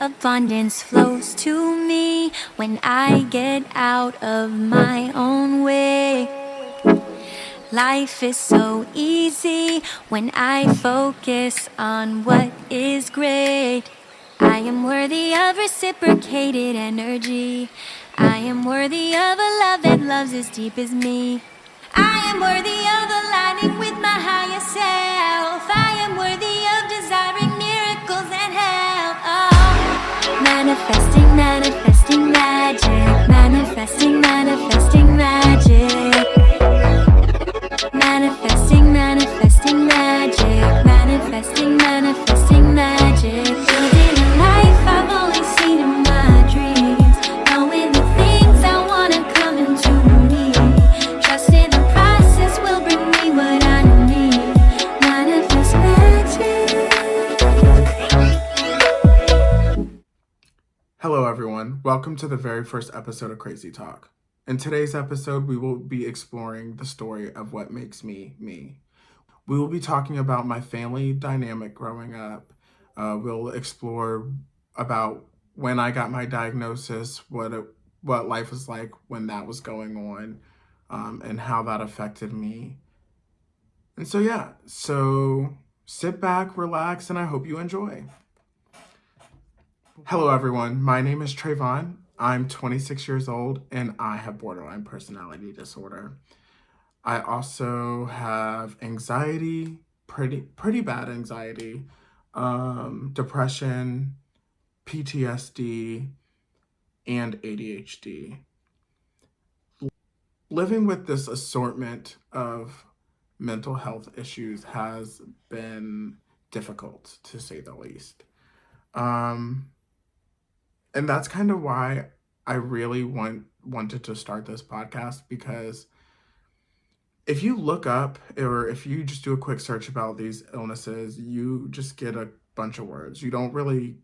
Abundance flows to me when I get out of my own way. Life is so easy when I focus on what is great. I am worthy of reciprocated energy. I am worthy of a love that loves as deep as me. I am worthy of aligning with my higher self. I am worthy of desiring miracles and help. Oh, manifesting, manifesting magic. Manifesting, manifesting magic. Manifesting, manifesting magic. Manifesting, manifesting magic. Building a life I've only seen in my dreams. Knowing the things I wanna come into me. Trusting the process will bring me what I need. Manifest magic. Hello everyone, welcome to the very first episode of Crazy Talk. In today's episode, we will be exploring the story of what makes me, me. We will be talking about my family dynamic growing up. We'll explore about when I got my diagnosis, what life was like when that was going on, and how that affected me. And so sit back, relax, and I hope you enjoy. Hello everyone, my name is Trayvon. I'm 26 years old and I have borderline personality disorder. I also have anxiety, pretty bad anxiety, depression, PTSD, and ADHD. Living with this assortment of mental health issues has been difficult, to say the least. And that's kind of why I really wanted to start this podcast, because if you look up or if you just do a quick search about these illnesses, you just get a bunch of words. You don't really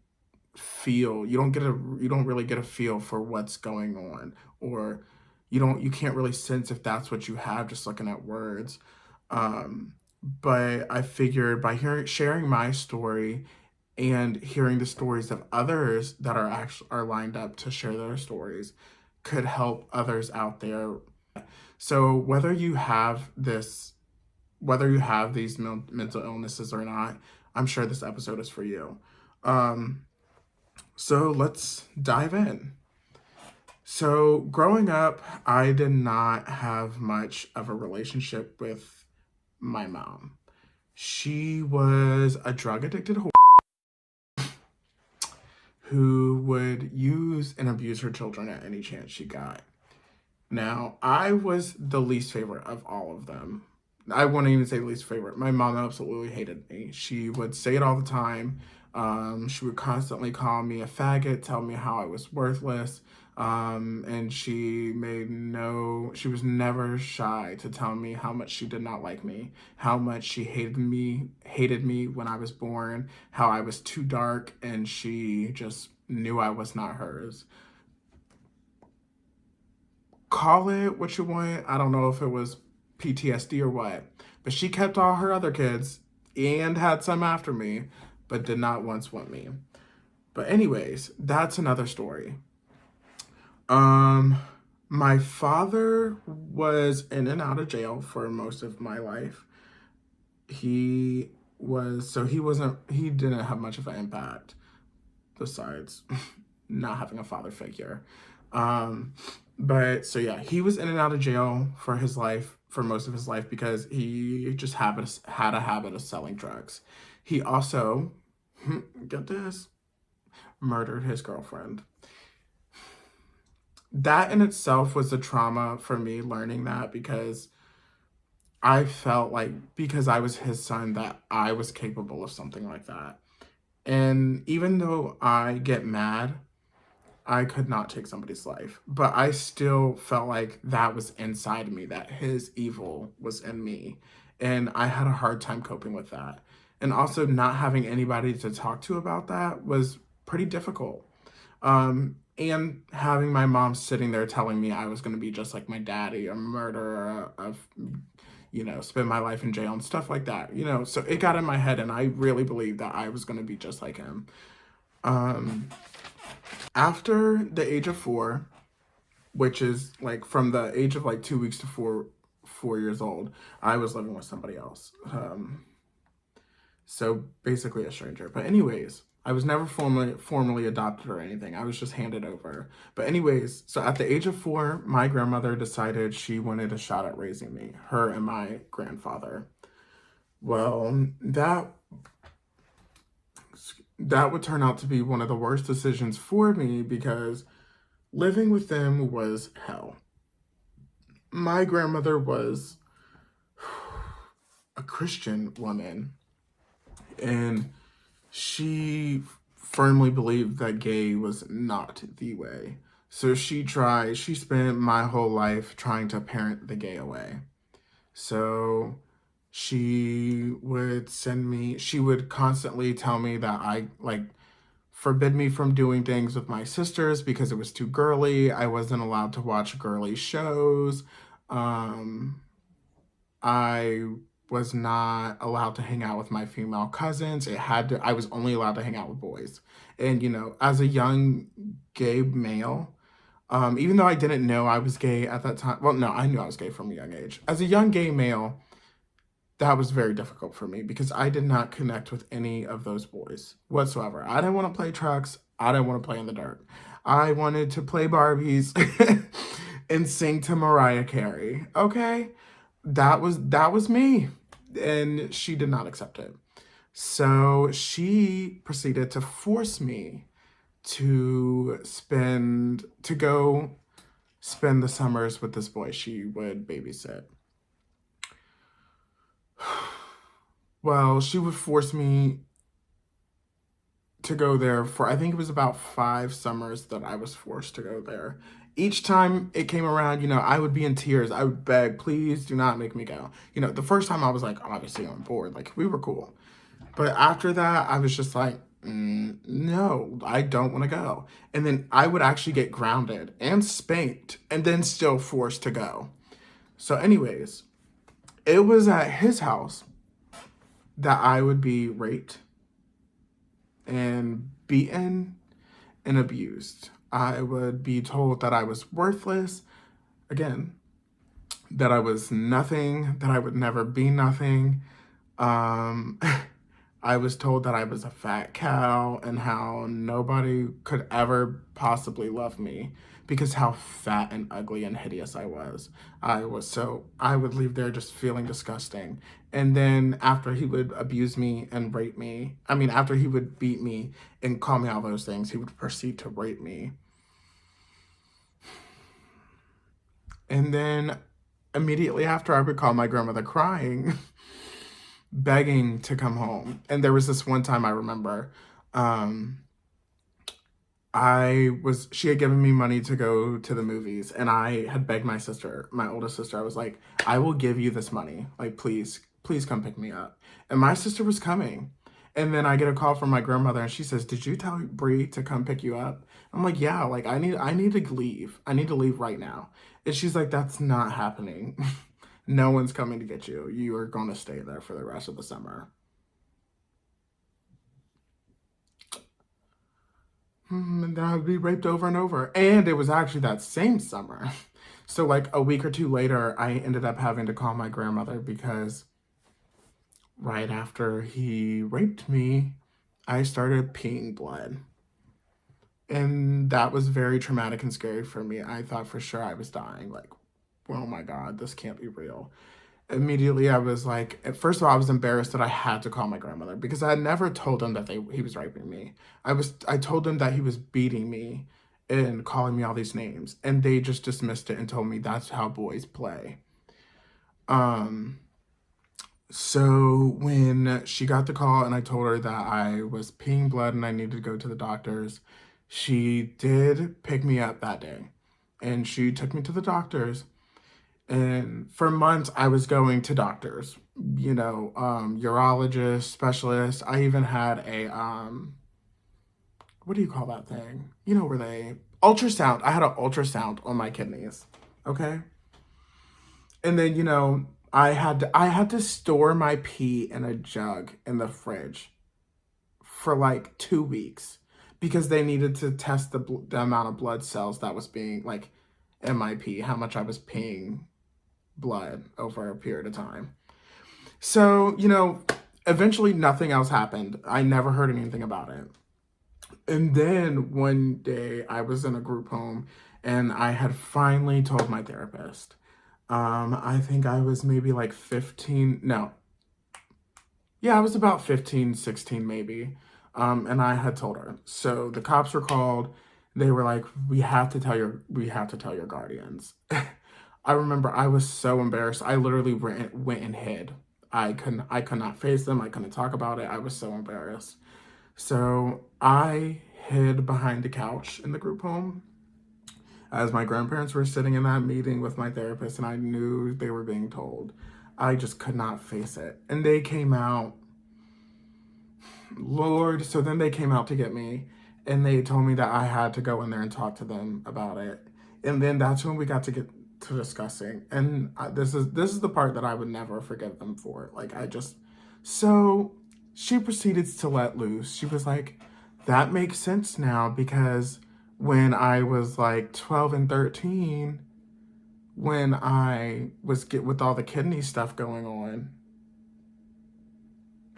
get a feel for what's going on, or you can't really sense if that's what you have just looking at words. But I figured by sharing my story and hearing the stories of others that are lined up to share their stories could help others out there. So whether you have these mental illnesses or not, I'm sure this episode is for you. So let's dive in. So growing up, I did not have much of a relationship with my mom. She was a drug addicted who would use and abuse her children at any chance she got. Now, I was the least favorite of all of them. I wouldn't even say least favorite. My mom absolutely hated me. She would say it all the time. She would constantly call me a faggot, tell me how I was worthless. And she was never shy to tell me how much she did not like me, how much she hated me when I was born, how I was too dark, and she just knew I was not hers. Call it what you want. I don't know if it was PTSD or what, but she kept all her other kids and had some after me, but did not once want me. But anyways, that's another story. My father was in and out of jail for most of my life. He didn't have much of an impact besides not having a father figure. But so yeah, he was in and out of jail for most of his life because he just had a habit of selling drugs. He also, get this, murdered his girlfriend. That in itself was a trauma for me, learning that, because I felt like because I was his son that I was capable of something like that. And even though I get mad, I could not take somebody's life, but I still felt like that was inside me, that his evil was in me. And I had a hard time coping with that. And also not having anybody to talk to about that was pretty difficult. And having my mom sitting there telling me I was going to be just like my daddy, a murderer, spend my life in jail and stuff like that, so it got in my head and I really believed that I was going to be just like him. Um, After the age of 4, which is like from the age of like 2 weeks to 4 years old, I was living with somebody else. So basically a stranger. But anyways, I was never formally adopted or anything. I was just handed over. But anyways, so at the age of 4, my grandmother decided she wanted a shot at raising me, her and my grandfather. Well, that would turn out to be one of the worst decisions for me because living with them was hell. My grandmother was a Christian woman, and she firmly believed that gay was not the way. So she spent my whole life trying to parent the gay away. So she would constantly tell me that forbid me from doing things with my sisters because it was too girly. I wasn't allowed to watch girly shows. Um, I was not allowed to hang out with my female cousins. I was only allowed to hang out with boys. And, as a young gay male, even though I didn't know I was gay at that time, well, no, I knew I was gay from a young age. As a young gay male, that was very difficult for me because I did not connect with any of those boys whatsoever. I didn't want to play trucks. I didn't want to play in the dirt. I wanted to play Barbies and sing to Mariah Carey. Okay? That was me. And she did not accept it. So she proceeded to force me to go spend the summers with this boy she would babysit. Well, she would force me to go there for, I think it was about 5 summers that I was forced to go there. Each time it came around, I would be in tears. I would beg, please do not make me go. The first time I was like, obviously on board, like we were cool. But after that, I was just like, no, I don't want to go. And then I would actually get grounded and spanked and then still forced to go. So anyways, it was at his house that I would be raped and beaten and abused. I would be told that I was worthless, again, that I was nothing, that I would never be nothing. I was told that I was a fat cow and how nobody could ever possibly love me because how fat and ugly and hideous I was. I would leave there just feeling disgusting. And then after he would abuse me and rape me, after he would beat me and call me all those things, he would proceed to rape me. And then immediately after, I would call my grandmother crying, begging to come home. And there was this one time I remember, she had given me money to go to the movies, and I had begged my sister, my oldest sister, I was like, I will give you this money. Like, please come pick me up. And my sister was coming. And then I get a call from my grandmother, and she says, did you tell Bree to come pick you up? I'm like, yeah, like I need to leave. I need to leave right now. And she's like, that's not happening. No one's coming to get you. You are going to stay there for the rest of the summer. And then I would be raped over and over. And it was actually that same summer. So like a week or two later, I ended up having to call my grandmother because right after he raped me, I started peeing blood. And that was very traumatic and scary for me. I thought for sure I was dying. Like, oh my God, this can't be real. Immediately I was like, first of all, I was embarrassed that I had to call my grandmother because I had never told him that he was raping me. I told him that he was beating me and calling me all these names, and they just dismissed it and told me that's how boys play. So when she got the call and I told her that I was peeing blood and I needed to go to the doctors, she did pick me up that day and she took me to the doctors. And for months, I was going to doctors, urologist, specialist. I even had a, what do you call that thing? Ultrasound. I had an ultrasound on my kidneys. Okay. And then, I had to store my pee in a jug in the fridge for like 2 weeks because they needed to test the amount of blood cells that was being, like, MIP, how much I was peeing blood over a period of time. So, eventually nothing else happened. I never heard anything about it. And then one day I was in a group home and I had finally told my therapist. I think I was maybe like 15. No. Yeah, I was about 15, 16 maybe. And I had told her. So the cops were called. They were like, we have to tell your guardians. I remember I was so embarrassed. I literally went and hid. I could not face them. I couldn't talk about it. I was so embarrassed. So I hid behind the couch in the group home as my grandparents were sitting in that meeting with my therapist, and I knew they were being told. I just could not face it. And they came out, Lord. So then they came out to get me, and they told me that I had to go in there and talk to them about it. And then that's when we got to get to discussing. And this is the part that I would never forgive them for. So she proceeded to let loose. She was like, that makes sense now, because when I was like 12 and 13, when I was with all the kidney stuff going on,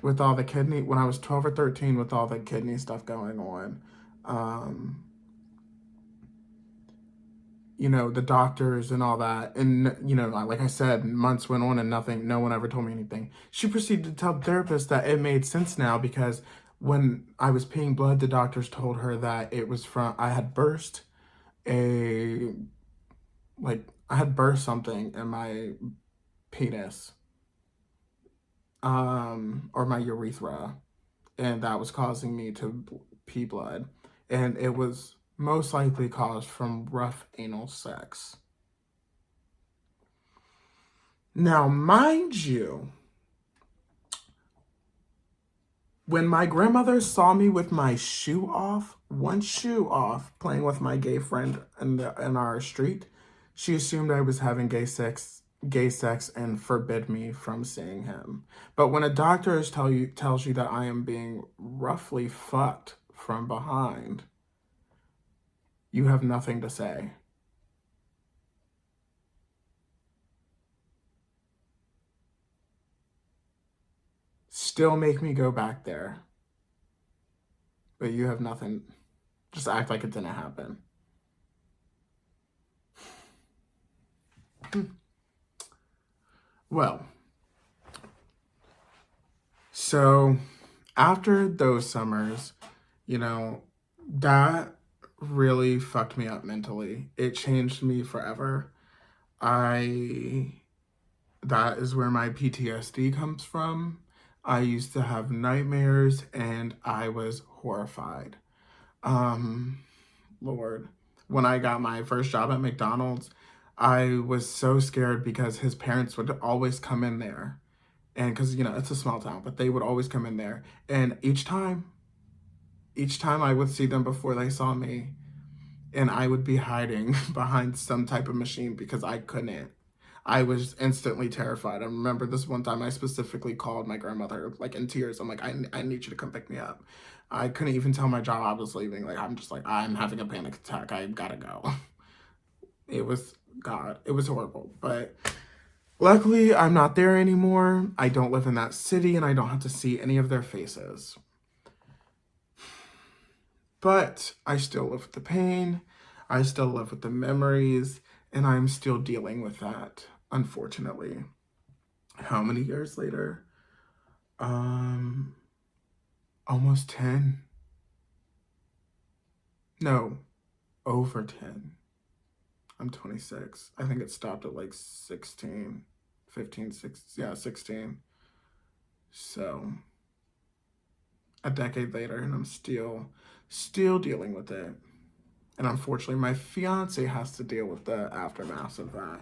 when I was 12 or 13 with all the kidney stuff going on, the doctors and all that. And, like I said, months went on and no one ever told me anything. She proceeded to tell the therapist that it made sense now, because when I was peeing blood, the doctors told her that it was I had burst something in my penis, or my urethra, and that was causing me to pee blood. And it was most likely caused from rough anal sex. Now, mind you, when my grandmother saw me with my one shoe off, playing with my gay friend in our street, she assumed I was having gay sex and forbid me from seeing him. But when a doctor tells you that I am being roughly fucked from behind, you have nothing to say. Still make me go back there. But you have nothing. Just act like it didn't happen. Well, so after those summers, that really fucked me up mentally. It changed me forever. That is where my PTSD comes from. I used to have nightmares and I was horrified. Lord, when I got my first job at McDonald's, I was so scared because his parents would always come in there. And because, it's a small town, but they would always come in there. And each time I would see them before they saw me, and I would be hiding behind some type of machine because I couldn't. I was instantly terrified. I remember this one time I specifically called my grandmother, like, in tears. I'm like, I need you to come pick me up. I couldn't even tell my job I was leaving. Like, I'm just like, I'm having a panic attack. I gotta go. It was horrible. But luckily, I'm not there anymore. I don't live in that city, and I don't have to see any of their faces. But I still live with the pain. I still live with the memories, and I'm still dealing with that, unfortunately. How many years later? Almost 10. No, over 10. I'm 26. I think it stopped at like 16, 15, 16. So a decade later, and I'm still dealing with it. And unfortunately, my fiance has to deal with the aftermath of that,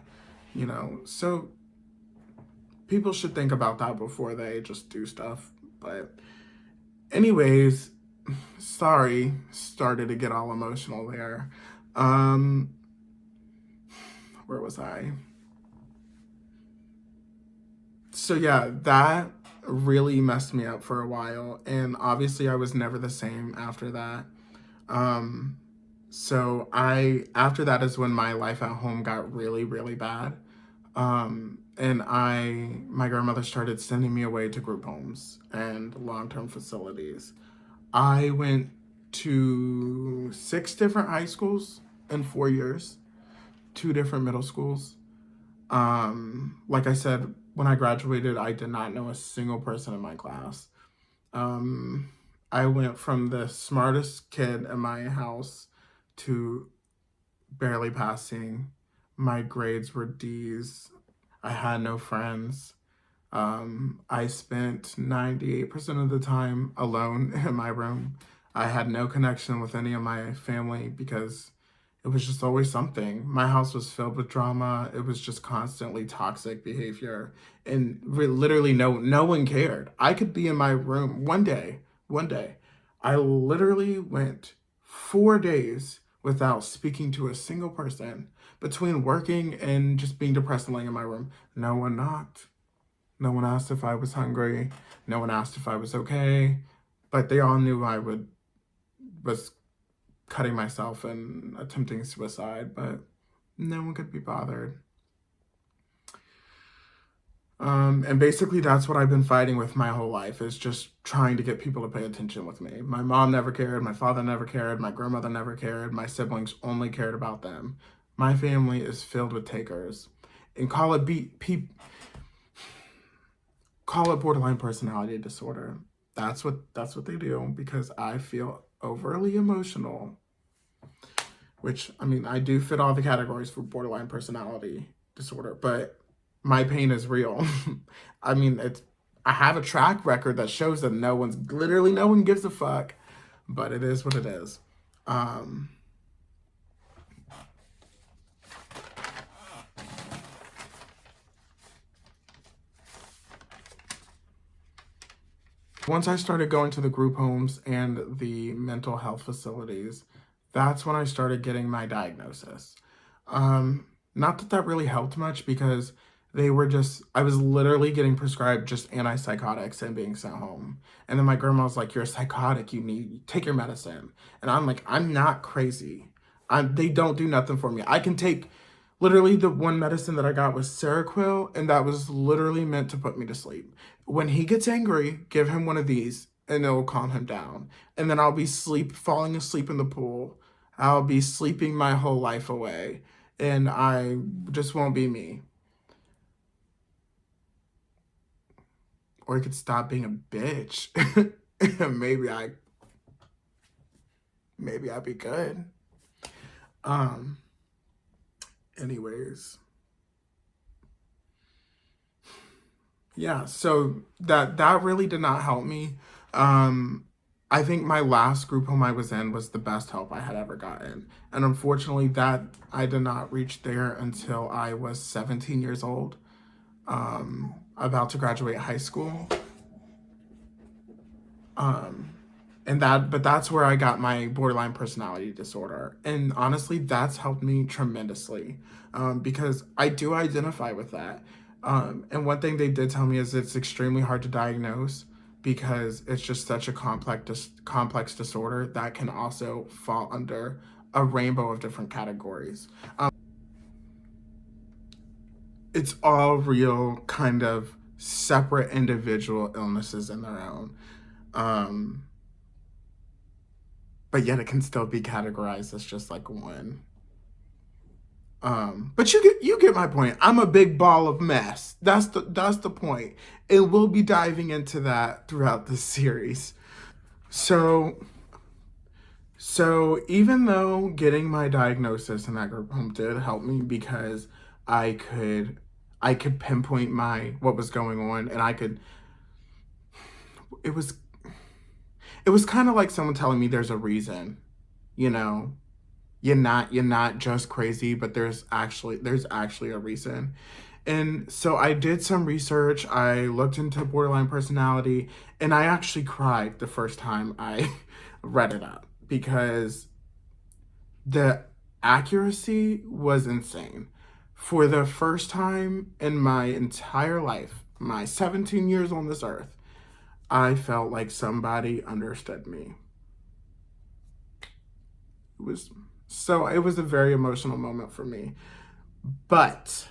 So people should think about that before they just do stuff. But anyways, sorry, started to get all emotional there. Where was I? So yeah, that really messed me up for a while. And obviously I was never the same after that. Um, after that is when my life at home got really, really bad. And my grandmother started sending me away to group homes and long-term facilities. I went to 6 different high schools in 4 years, 2 different middle schools. Like I said, when I graduated, I did not know a single person in my class. Um, I went from the smartest kid in my house to barely passing. My grades were D's. I had no friends. I spent 98% of the time alone in my room. I had no connection with any of my family because it was just always something. My house was filled with drama. It was just constantly toxic behavior, and literally no one cared. I could be in my room one day. I literally went 4 days without speaking to a single person between working and just being depressed and laying in my room. No one knocked. No one asked if I was hungry. No one asked if I was okay. But they all knew was cutting myself and attempting suicide, but no one could be bothered. And basically that's what I've been fighting with my whole life, is just trying to get people to pay attention with me. My mom never cared, my father never cared, my grandmother never cared, my siblings only cared about them. My family is filled with takers. And call it borderline personality disorder. That's what they do, because I feel overly emotional, which, I mean, I do fit all the categories for borderline personality disorder, but my pain is real. I mean, I have a track record that shows that no one gives a fuck, but it is what it is. Once I started going to the group homes and the mental health facilities, that's when I started getting my diagnosis. Not that that really helped much, because I was literally getting prescribed just antipsychotics and being sent home. And then my grandma was like, "You're psychotic, take your medicine." And I'm like, "I'm not crazy. They don't do nothing for me. I can take." Literally, the one medicine that I got was Seroquel, and that was literally meant to put me to sleep. When he gets angry, give him one of these, and it will calm him down. And then I'll be falling asleep in the pool. I'll be sleeping my whole life away, and I just won't be me. Or he could stop being a bitch. Maybe I'd be good. Anyways. Yeah, so that really did not help me. I think my last group home I was in was the best help I had ever gotten. And unfortunately, that I did not reach there until I was 17 years old, about to graduate high school. But that's where I got my borderline personality disorder. And honestly, that's helped me tremendously, because I do identify with that. And one thing they did tell me is it's extremely hard to diagnose, because it's just such a complex disorder that can also fall under a rainbow of different categories. It's all real, kind of separate individual illnesses in their own. Um, but yet it can still be categorized as just like one. But you get my point. I'm a big ball of mess. That's the point. And we'll be diving into that throughout the series. So even though getting my diagnosis in that group home did help me, because I could pinpoint what was going on, and it was kind of like someone telling me there's a reason, you know. You're not just crazy, but there's actually a reason. And so I did some research. I looked into borderline personality, and I actually cried the first time I read it up, because the accuracy was insane. For the first time in my entire life, my 17 years on this earth, I felt like somebody understood me. it was a very emotional moment for me. But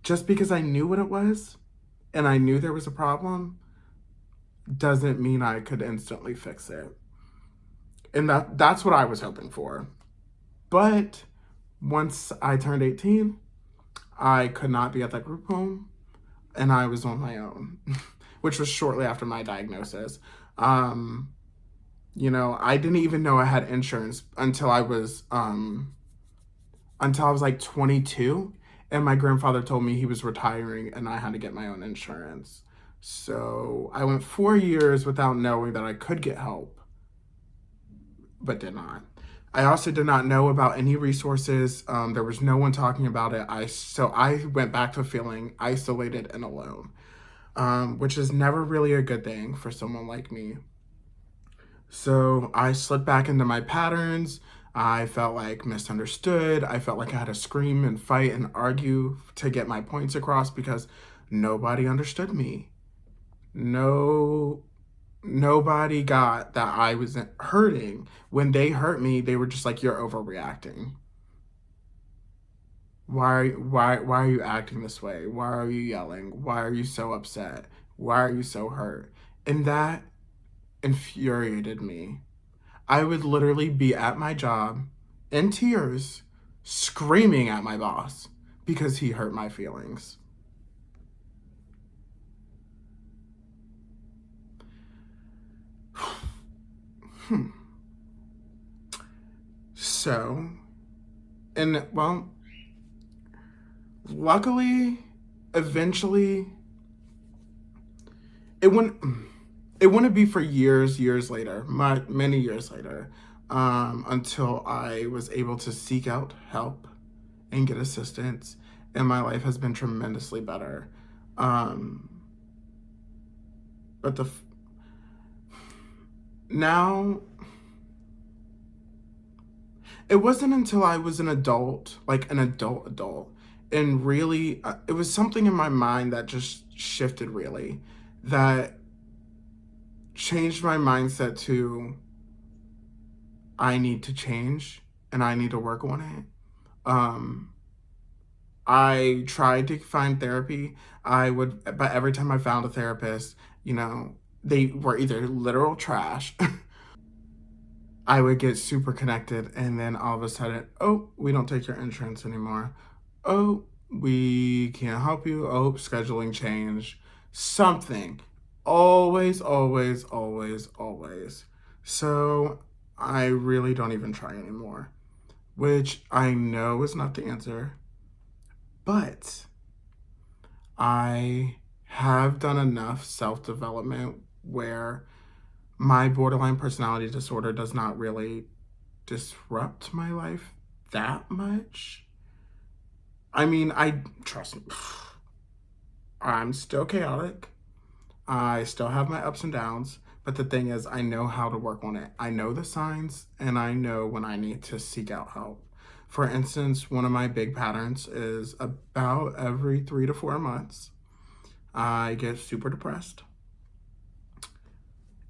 just because I knew what it was and I knew there was a problem doesn't mean I could instantly fix it. And that's what I was hoping for. But once I turned 18, I could not be at that group home and I was on my own, which was shortly after my diagnosis. You know, I didn't even know I had insurance until I was like 22, and my grandfather told me he was retiring and I had to get my own insurance. So I went 4 years without knowing that I could get help, but did not. I also did not know about any resources. There was no one talking about it. So I went back to feeling isolated and alone, which is never really a good thing for someone like me. So I slipped back into my patterns. I felt like misunderstood. I felt like I had to scream and fight and argue to get my points across because nobody understood me. Nobody got that I was hurting. When they hurt me, they were just like, "You're overreacting. Why are you acting this way? Why are you yelling? Why are you so upset? Why are you so hurt?" And that infuriated me. I would literally be at my job in tears, screaming at my boss because he hurt my feelings. So, and well, luckily, eventually, it wouldn't be for years later, many years later, until I was able to seek out help and get assistance, and my life has been tremendously better. But now, it wasn't until I was an adult, like an adult, and really, it was something in my mind that just shifted really, that changed my mindset to I need to change and I need to work on it. I tried to find therapy. But every time I found a therapist, you know, they were either literal trash. I would get super connected, and then all of a sudden, oh, we don't take your insurance anymore. Oh, we can't help you. Oh, scheduling change. Something. Always, always, always, always. So I really don't even try anymore, which I know is not the answer, but I have done enough self-development where my borderline personality disorder does not really disrupt my life that much. I mean, trust me, I'm still chaotic. I still have my ups and downs, but the thing is, I know how to work on it. I know the signs, and I know when I need to seek out help. For instance, one of my big patterns is about every 3 to 4 months, I get super depressed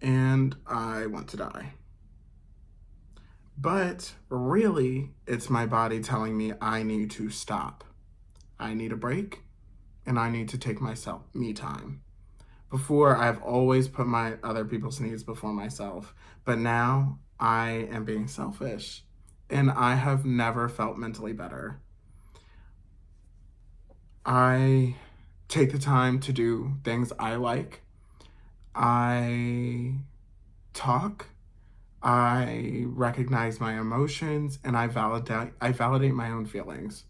and I want to die. But really, it's my body telling me I need to stop. I need a break, and I need to take me time. Before, I've always put my other people's needs before myself, but now I am being selfish, and I have never felt mentally better. I take the time to do things I like. I talk. I recognize my emotions, and I validate my own feelings.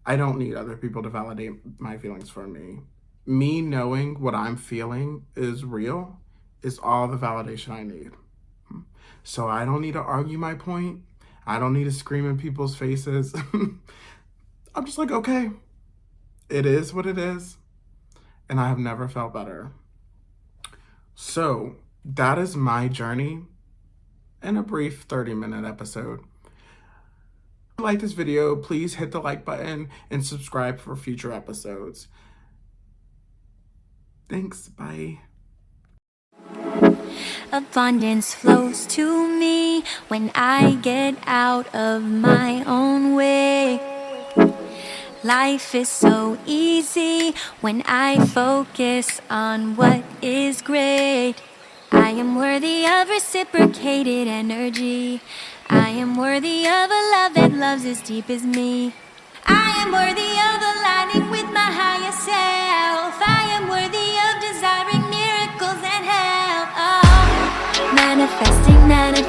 I don't need other people to validate my feelings for me. Me knowing what I'm feeling is real is all the validation I need. So I don't need to argue my point. I don't need to scream in people's faces. I'm just like, okay, it is what it is. And I have never felt better. So that is my journey in a brief 30-minute episode. If you like this video, please hit the like button and subscribe for future episodes. Thanks, bye. Abundance flows to me when I get out of my own way. Life is so easy when I focus on what is great. I am worthy of reciprocated energy. I am worthy of a love that loves as deep as me. I am worthy of aligning with my higher self. I am worthy of desiring miracles and help. Oh, manifesting, manifesting.